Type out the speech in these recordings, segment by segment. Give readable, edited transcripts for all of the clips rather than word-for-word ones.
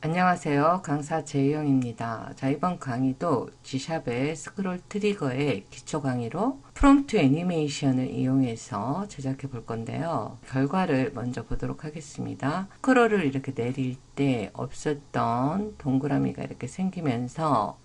안녕하세요. 강사 제이영입니다. 자, 이번 강의도 G샵의 스크롤 트리거의 기초 강의로 프롬프트 애니메이션을 이용해서 제작해 볼 건데요. 결과를 먼저 보도록 하겠습니다. 스크롤을 이렇게 내릴 때 없었던 동그라미가 이렇게 생기면서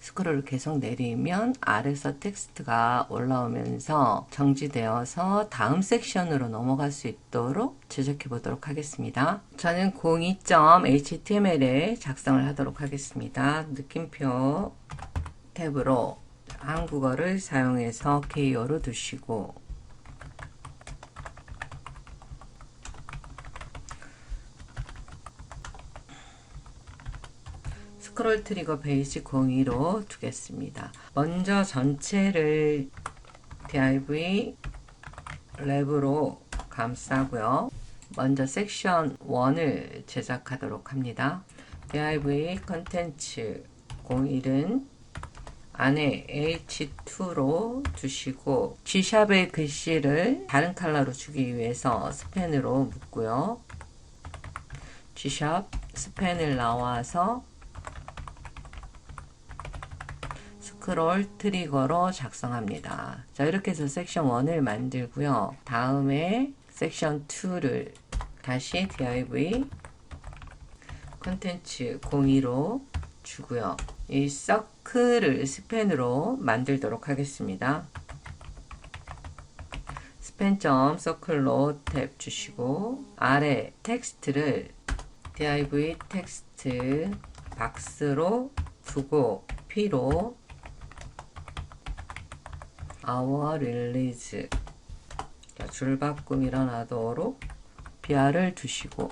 스크롤을 계속 내리면 아래서 텍스트가 올라오면서 정지되어서 다음 섹션으로 넘어갈 수 있도록 제작해 보도록 하겠습니다. 저는 02.html에 작성을 하도록 하겠습니다. 느낌표 탭으로 한국어를 사용해서 KO로 두시고 스크롤 트리거 베이지 02로 두겠습니다. 먼저 전체를 div 랩으로 감싸고요. 먼저 섹션 1을 제작하도록 합니다. div 컨텐츠 01은 안에 h2로 두시고 G샵의 글씨를 다른 컬러로 주기 위해서 스펜으로 묶고요. G샵 스펜을 나와서 스크롤 트리거로 작성합니다. 자, 이렇게 해서 섹션 1을 만들고요. 다음에 섹션 2를 다시 div 컨텐츠 02로 주고요. 이 서클을 스펜으로 만들도록 하겠습니다. 스펜.서클로 탭 주시고 아래 텍스트를 div 텍스트 박스로 두고 P로 our release 줄바꿈 일어나도록 BR을 두시고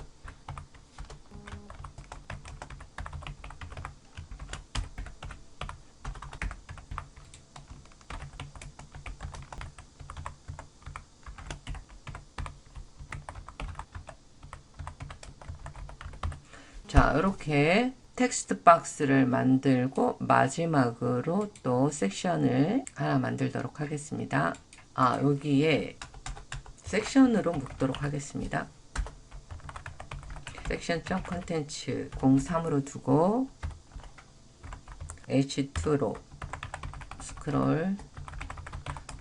자, 이렇게 텍스트 박스를 만들고 마지막으로 또 섹션을 하나 만들도록 하겠습니다. 여기에 섹션으로 묶도록 하겠습니다. 섹션.컨텐츠 03으로 두고 H2로 스크롤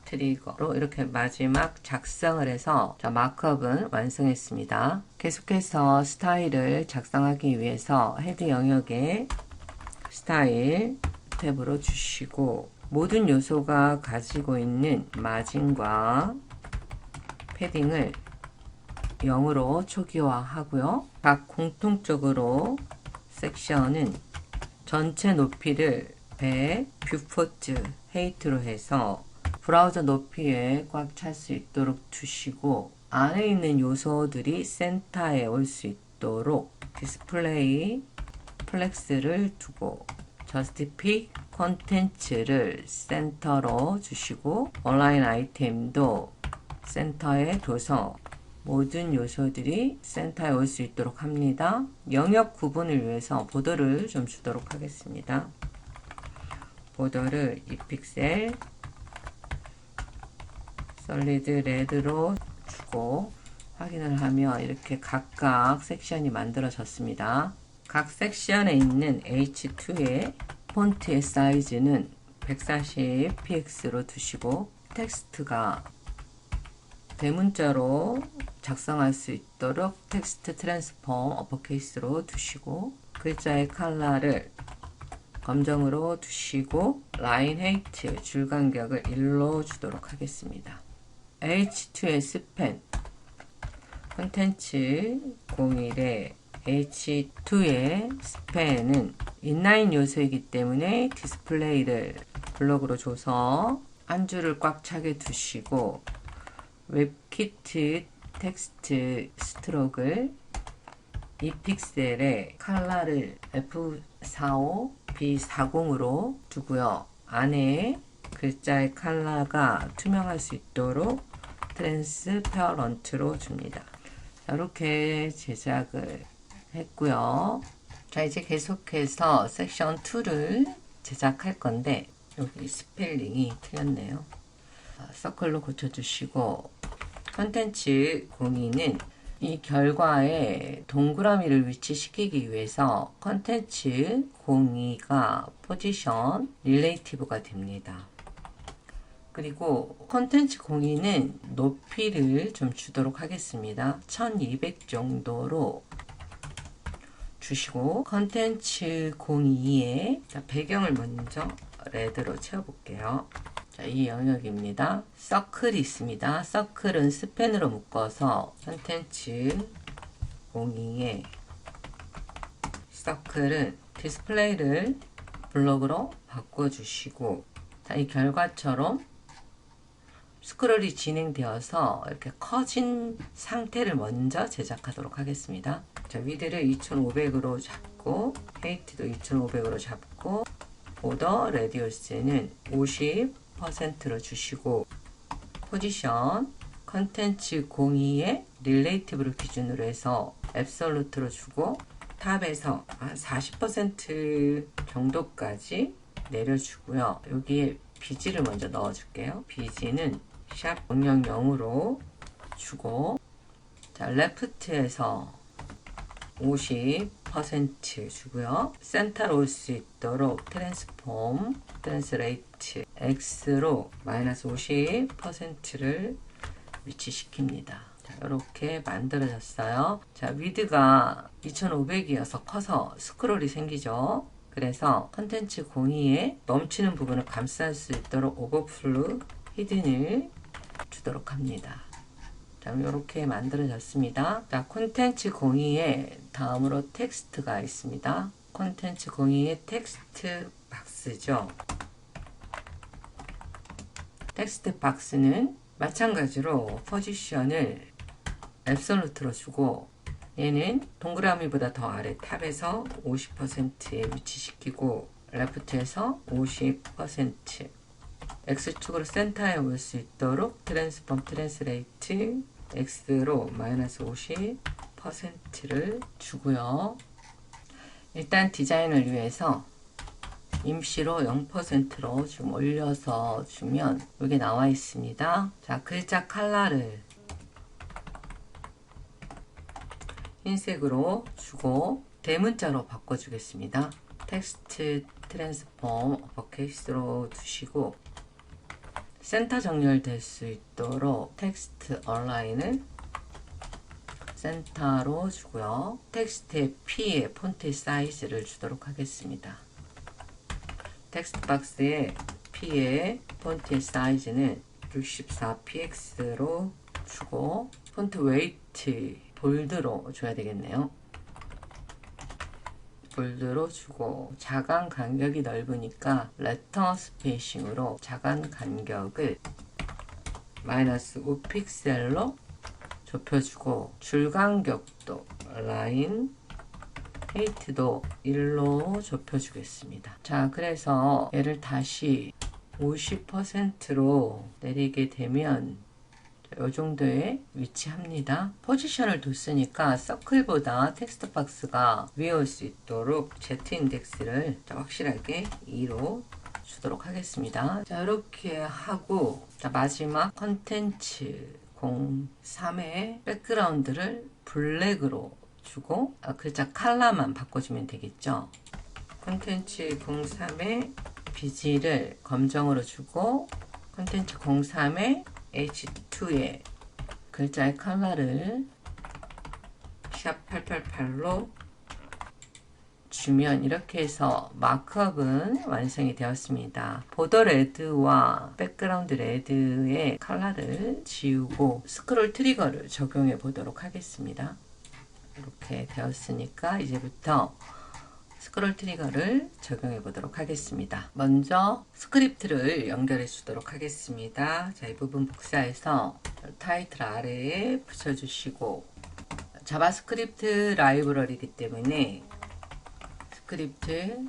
트리거로 이렇게 마지막 작성을 해서 자, 마크업은 완성했습니다. 계속해서 스타일을 작성하기 위해서 헤드 영역에 스타일 탭으로 주시고 모든 요소가 가지고 있는 마진과 패딩을 0으로 초기화하고요. 각 공통적으로 섹션은 전체 높이를 100, 뷰포트 헤이트로 해서 브라우저 높이에 꽉 찰 수 있도록 두시고 안에 있는 요소들이 센터에 올 수 있도록 디스플레이 플렉스를 두고 저스티픽 콘텐츠를 센터로 주시고 온라인 아이템도 센터에 둬서 모든 요소들이 센터에 올 수 있도록 합니다. 영역 구분을 위해서 보더를 좀 주도록 하겠습니다. 보더를 2픽셀 솔리드 레드로 주고 확인을 하면 이렇게 각각 섹션이 만들어졌습니다. 각 섹션에 있는 H2의 폰트의 사이즈는 140px로 두시고 텍스트가 대문자로 작성할 수 있도록 텍스트 트랜스폼 어퍼케이스로 두시고 글자의 컬러를 검정으로 두시고 라인 헤이트 줄 간격을 1로 주도록 하겠습니다. H2의 스펜 콘텐츠 01의 H2의 스펜은 인라인 요소이기 때문에 디스플레이를 블록으로 줘서 한 줄을 꽉 차게 두시고 웹키트 텍스트 스트로크를 2픽셀에 컬러를 F45, B40으로 두고요. 안에 글자의 컬러가 투명할 수 있도록 트랜스퍼런트로 줍니다. 자, 이렇게 제작을 했고요. 자, 이제 계속해서 섹션 2를 제작할 건데 여기 스펠링이 틀렸네요. 서클로 고쳐주시고 컨텐츠 02는 이 결과에 동그라미를 위치시키기 위해서 컨텐츠 02가 포지션 릴레이티브가 됩니다. 그리고 컨텐츠 02는 높이를 좀 주도록 하겠습니다. 1200 정도로 주시고 컨텐츠 02에 배경을 먼저 레드로 채워볼게요. 자, 이 영역입니다. 서클이 있습니다. 서클은 스펜으로 묶어서 컨텐츠 02에 서클은 디스플레이를 블록으로 바꿔주시고, 자, 이 결과처럼 스크롤이 진행되어서 이렇게 커진 상태를 먼저 제작하도록 하겠습니다. 자, 위드를 2500으로 잡고 헤이트도 2500으로 잡고 보더 레디우스는 50%로 주시고 포지션 컨텐츠 02에 릴레이티브를 기준으로 해서 앱솔루트로 주고 탑에서 한 40% 정도까지 내려주고요. 여기에 비지를 먼저 넣어줄게요. 비지는 샵 000으로 주고, 자, 레프트에서 50% 주고요. 센터로 올 수 있도록 트랜스폼, 트랜스레이트 X로 마이너스 50%를 위치시킵니다. 자, 이렇게 만들어졌어요. 자, 위드가 2500이어서 커서 스크롤이 생기죠. 그래서 컨텐츠 02에 넘치는 부분을 감쌀 수 있도록 오버플루 히든을 주도록 합니다. 자, 이렇게 만들어졌습니다. 자, 콘텐츠 02에 다음으로 텍스트가 있습니다. 콘텐츠 02의 텍스트 박스죠. 텍스트 박스는 마찬가지로 포지션을 앱솔루트로 주고 얘는 동그라미보다 더 아래 탑에서 50%에 위치시키고 레프트에서 50% X축으로 센터에 올 수 있도록 트랜스폼 트랜스레이트 X로 마이너스 50%를 주고요. 일단 디자인을 위해서 임시로 0%로 좀 올려서 주면 여기 나와 있습니다. 자, 글자 컬러를 흰색으로 주고 대문자로 바꿔주겠습니다. 텍스트 트랜스폼 어퍼케이스로 두시고 센터 정렬될 수 있도록 텍스트 얼라인을 센터로 주고요. 텍스트의 P의 폰트 사이즈를 주도록 하겠습니다. 텍스트 박스의 P의 폰트 사이즈는 64px로 주고 폰트 웨이트 볼드로 줘야 되겠네요. 볼드로 주고 자간 간격이 넓으니까 레터 스페이싱으로 자간 간격을 마이너스 5픽셀로 좁혀주고 줄 간격도 라인 헤이트도 1로 좁혀주겠습니다. 자, 그래서 얘를 다시 50%로 내리게 되면 이 정도에 위치합니다. 포지션을 뒀으니까 서클보다 텍스트 박스가 위에 올 수 있도록 Z 인덱스를 확실하게 2로 주도록 하겠습니다. 자, 이렇게 하고 자, 마지막 컨텐츠 03의 백그라운드를 블랙으로 주고 글자 컬러만 바꿔주면 되겠죠. 컨텐츠 03의 비지를 검정으로 주고 컨텐츠 03의 H2의 글자의 컬러를 샵 888로 주면 이렇게 해서 마크업은 완성이 되었습니다. 보더 레드와 백그라운드 레드의 컬러를 지우고 스크롤 트리거를 적용해 보도록 하겠습니다. 이렇게 되었으니까 이제부터 스크롤 트리거를 적용해 보도록 하겠습니다. 먼저 스크립트를 연결해 주도록 하겠습니다. 자, 이 부분 복사해서 타이틀 아래에 붙여주시고 자바스크립트 라이브러리이기 때문에 스크립트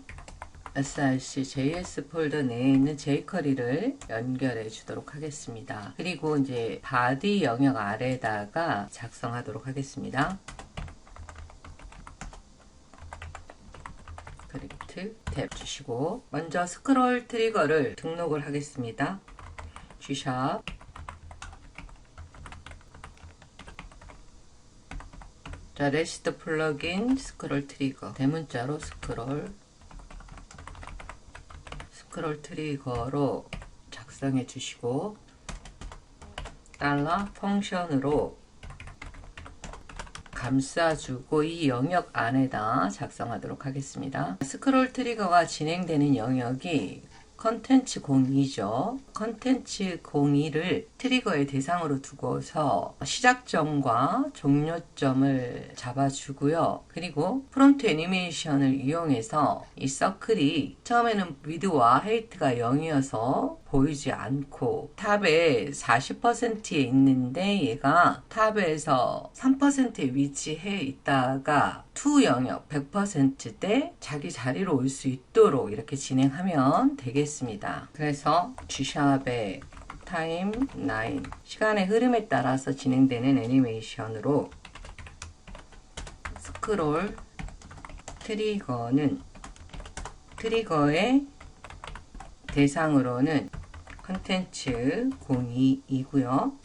src js 폴더 내에 있는 jQuery를 연결해 주도록 하겠습니다. 그리고 이제 바디 영역 아래에다가 작성하도록 하겠습니다. 스크립트 탭 주시고 먼저 스크롤 트리거를 등록을 하겠습니다. G샵 자, 레시트 플러그인 스크롤 트리거. 대문자로 스크롤 트리거로 작성해 주시고, 달러 펑션으로 감싸주고 이 영역 안에다 작성하도록 하겠습니다. 스크롤 트리거가 진행되는 영역이 컨텐츠 02죠. 컨텐츠 02를 트리거의 대상으로 두고서 시작점과 종료점을 잡아주고요. 그리고 프롬프트 애니메이션을 이용해서 이 서클이 처음에는 위드와 헤이트가 0이어서 보이지 않고 탑에 40%에 있는데 얘가 탑에서 3%에 위치해 있다가 to 영역 100%대 자기 자리로 올 수 있도록 이렇게 진행하면 되겠습니다. 그래서 G샵의 타임 9 시간의 흐름에 따라서 진행되는 애니메이션으로 스크롤 트리거의 대상으로는 컨텐츠 02이고요.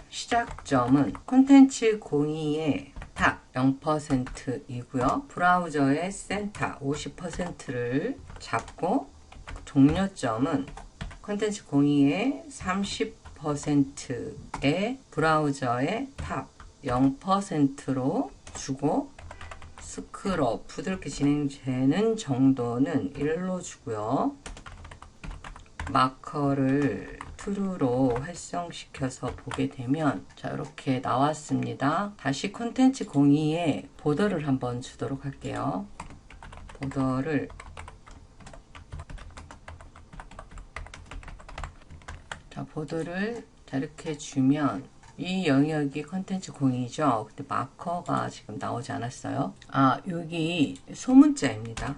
시작점은 컨텐츠 02의 탑 0%이고요. 브라우저의 센터 50%를 잡고 종료점은 컨텐츠 02의 30%의 브라우저의 탑 0%로 주고 스크롤 부드럽게 진행되는 정도는 1로 주고요. 마커를 true로 활성시켜서 보게 되면 자 이렇게 나왔습니다. 다시 콘텐츠 02에 보더를 한번 주도록 할게요. 보더를 자 이렇게 주면 이 영역이 컨텐츠 02죠. 근데 마커가 지금 나오지 않았어요. 여기 소문자입니다.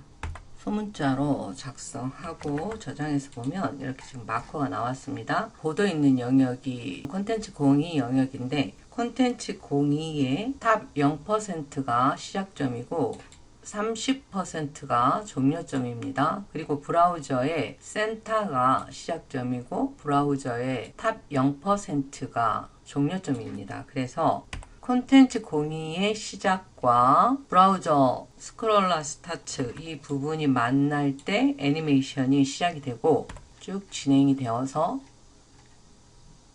소문자로 작성하고 저장해서 보면 이렇게 지금 마커가 나왔습니다. 보도 있는 영역이 콘텐츠 02 영역인데 콘텐츠 02의 탑 0%가 시작점이고 30%가 종료점입니다. 그리고 브라우저의 센터가 시작점이고 브라우저의 탑 0%가 종료점입니다. 그래서 콘텐츠 02의 시작과 브라우저 스크롤러 스타트 이 부분이 만날 때 애니메이션이 시작이 되고 쭉 진행이 되어서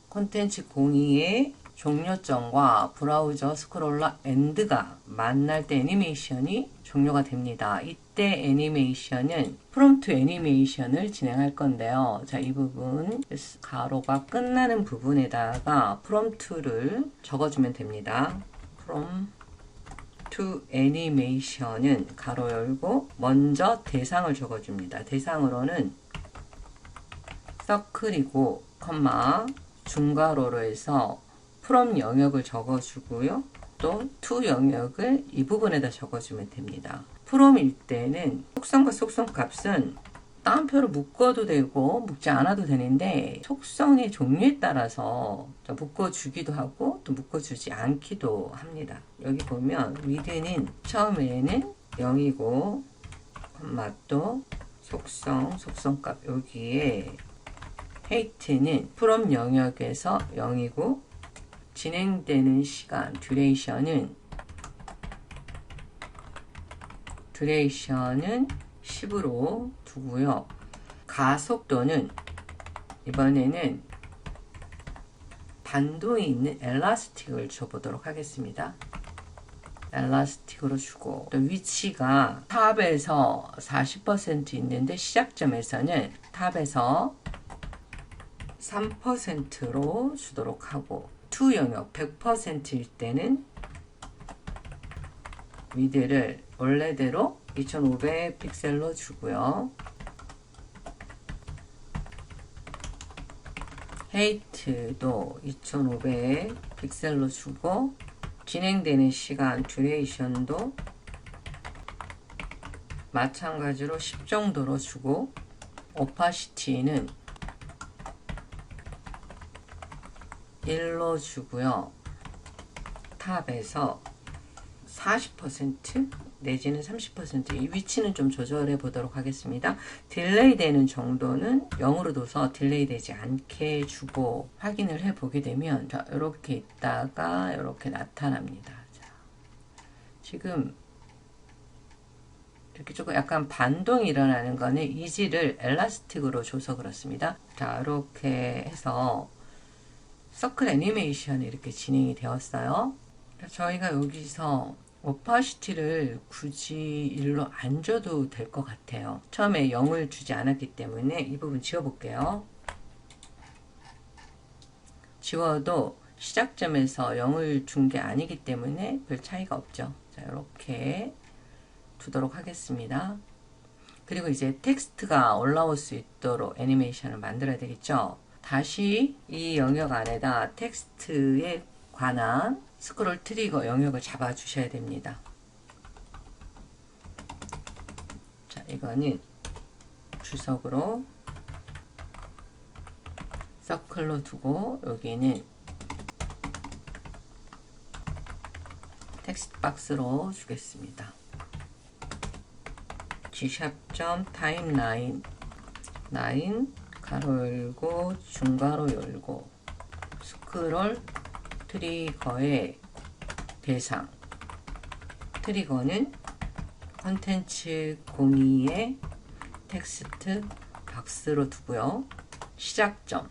콘텐츠 02의 종료점과 브라우저 스크롤러 엔드가 만날 때 애니메이션이 종료가 됩니다. 이때 애니메이션은 프롬프트 애니메이션을 진행할 건데요. 자, 이 부분 가로가 끝나는 부분에다가 프롬프트를 적어주면 됩니다. 프롬프트 애니메이션은 가로 열고 먼저 대상을 적어줍니다. 대상으로는 서클이고 컴마 중괄호로 해서 from 영역을 적어주고요. 또 to 영역을 이 부분에다 적어주면 됩니다. from일 때는 속성과 속성 값은 따옴표로 묶어도 되고 묶지 않아도 되는데 속성의 종류에 따라서 묶어주기도 하고 또 묶어주지 않기도 합니다. 여기 보면 width는 처음에는 0이고 또 속성값 여기에 height는 from 영역에서 0이고 진행되는 시간 듀레이션은 10으로 두고요. 가속도는 이번에는 반도에 있는 엘라스틱을 줘보도록 하겠습니다. 엘라스틱으로 주고 또 위치가 탑에서 40% 있는데 시작점에서는 탑에서 3%로 주도록 하고 to 영역 100%일 때는 위드를 원래대로 2500 픽셀로 주고요. 헤이트도 2500 픽셀로 주고 진행되는 시간 듀레이션도 마찬가지로 10 정도로 주고 오파시티는 1로 주고요. 탑에서 40% 내지는 30% 이 위치는 좀 조절해 보도록 하겠습니다. 딜레이 되는 정도는 0으로 둬서 딜레이 되지 않게 주고 확인을 해 보게 되면 자, 이렇게 있다가 이렇게 나타납니다. 자, 지금 이렇게 조금 약간 반동이 일어나는 거는 이지를 엘라스틱으로 줘서 그렇습니다. 자, 이렇게 해서 서클 애니메이션이 이렇게 진행이 되었어요. 저희가 여기서 오파시티를 굳이 일로 안 줘도 될 것 같아요. 처음에 0을 주지 않았기 때문에 이 부분 지워볼게요. 지워도 시작점에서 0을 준 게 아니기 때문에 별 차이가 없죠. 자, 이렇게 두도록 하겠습니다. 그리고 이제 텍스트가 올라올 수 있도록 애니메이션을 만들어야 되겠죠. 다시 이 영역 안에다 텍스트에 관한 스크롤 트리거 영역을 잡아 주셔야 됩니다. 자, 이거는 주석으로 서클로 두고 여기는 텍스트 박스로 주겠습니다. G샵 타임라인 라인 가로 열고 중가로 열고 스크롤 트리거의 대상 트리거는 컨텐츠 02의 텍스트 박스로 두고요. 시작점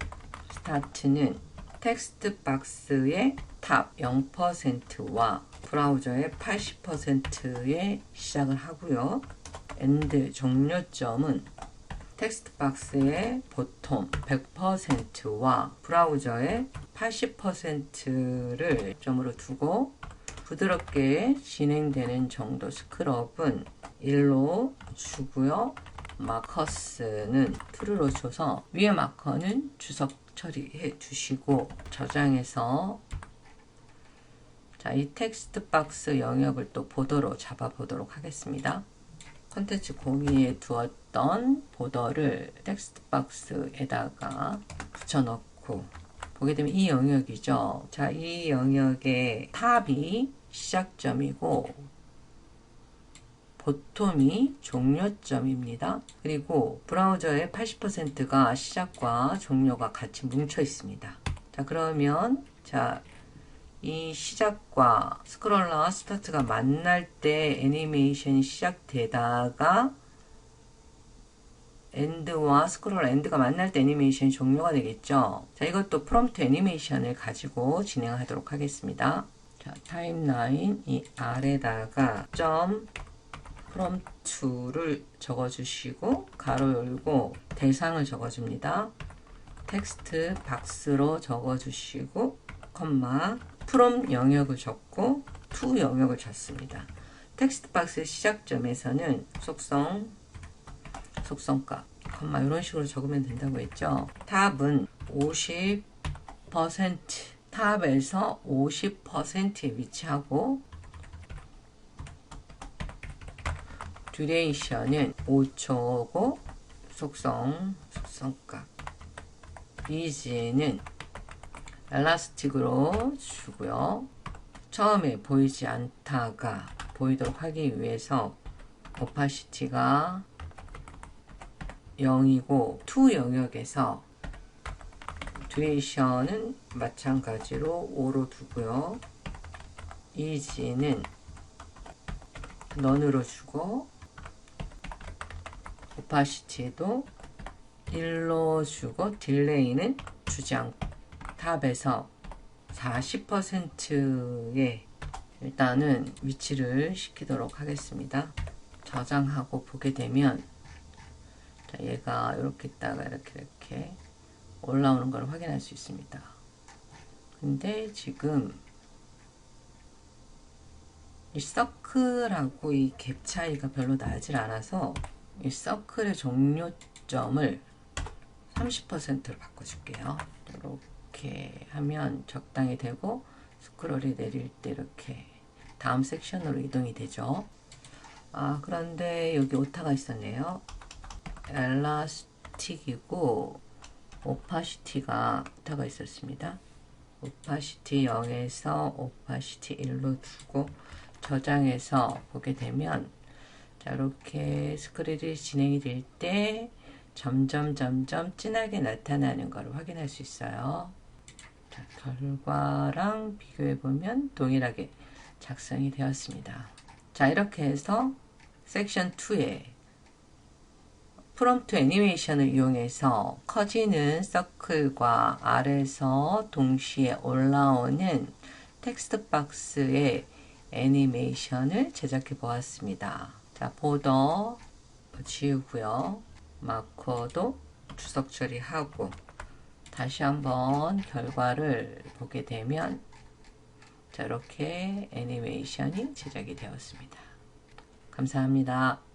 스타트는 텍스트 박스의 탑 0%와 브라우저의 80%에 시작을 하고요. 엔드 종료점은 텍스트 박스의 보통 100%와 브라우저의 80%를 점으로 두고 부드럽게 진행되는 정도 스크럽은 1로 주고요. 마커스는 true로 줘서 위에 마커는 주석 처리해 주시고 저장해서 자, 이 텍스트 박스 영역을 또 보더로 잡아 보도록 하겠습니다. 컨텐츠 02에 두었던 보더를 텍스트 박스에다가 붙여넣고 보게 되면 이 영역이죠. 자, 이 영역의 탑이 시작점이고 보톰이 종료점입니다. 그리고 브라우저의 80%가 시작과 종료가 같이 뭉쳐 있습니다. 자, 그러면 자, 이 시작과 스크롤러와 스타트가 만날 때 애니메이션이 시작되다가 엔드와 스크롤 엔드가 만날 때 애니메이션이 종료가 되겠죠. 자, 이것도 프롬프트 애니메이션을 가지고 진행하도록 하겠습니다. 자, 타임라인 이 아래다가 점 프롬프트를 적어주시고 가로 열고 대상을 적어줍니다. 텍스트 박스로 적어주시고 컴마 프롬 영역을 적고 to 영역을 줬습니다. 텍스트 박스의 시작점에서는 속성값 컴마 이런 식으로 적으면 된다고 했죠. 탑은 50% 탑에서 50%에 위치하고 듀레이션은 5초고 속성값 이지는 엘라스틱으로 주고요. 처음에 보이지 않다가 보이도록 하기 위해서 오파시티가 0이고 to 영역에서 듀레이션은 마찬가지로 5로 두고요. 이지는 none으로 주고 오파시티도 1로 주고 딜레이는 주지 않고 탑에서 40%에 일단은 위치를 시키도록 하겠습니다. 저장하고 보게 되면 자, 얘가 이렇게 있다가 이렇게 올라오는 걸 확인할 수 있습니다. 근데 지금 이 서클하고 이 갭 차이가 별로 나질 않아서 이 서클의 종료점을 30%로 바꿔줄게요. 이렇게 하면 적당히 되고 스크롤이 내릴 때 이렇게 다음 섹션으로 이동이 되죠. 아, 그런데 여기 오타가 있었네요. 엘라스틱이고 오파시티가 오타가 있었습니다. 오파시티 0에서 오파시티 1로 두고 저장해서 보게 되면 자, 이렇게 스크롤이 진행이 될 때 점점 진하게 나타나는 걸 확인할 수 있어요. 자, 결과랑 비교해 보면 동일하게 작성이 되었습니다. 자, 이렇게 해서 섹션 2에 프롬프트 애니메이션을 이용해서 커지는 서클과 아래서 동시에 올라오는 텍스트 박스의 애니메이션을 제작해 보았습니다. 자, 보더 지우고요. 마커도 주석 처리하고 다시 한번 결과를 보게 되면 자, 이렇게 애니메이션이 제작이 되었습니다. 감사합니다.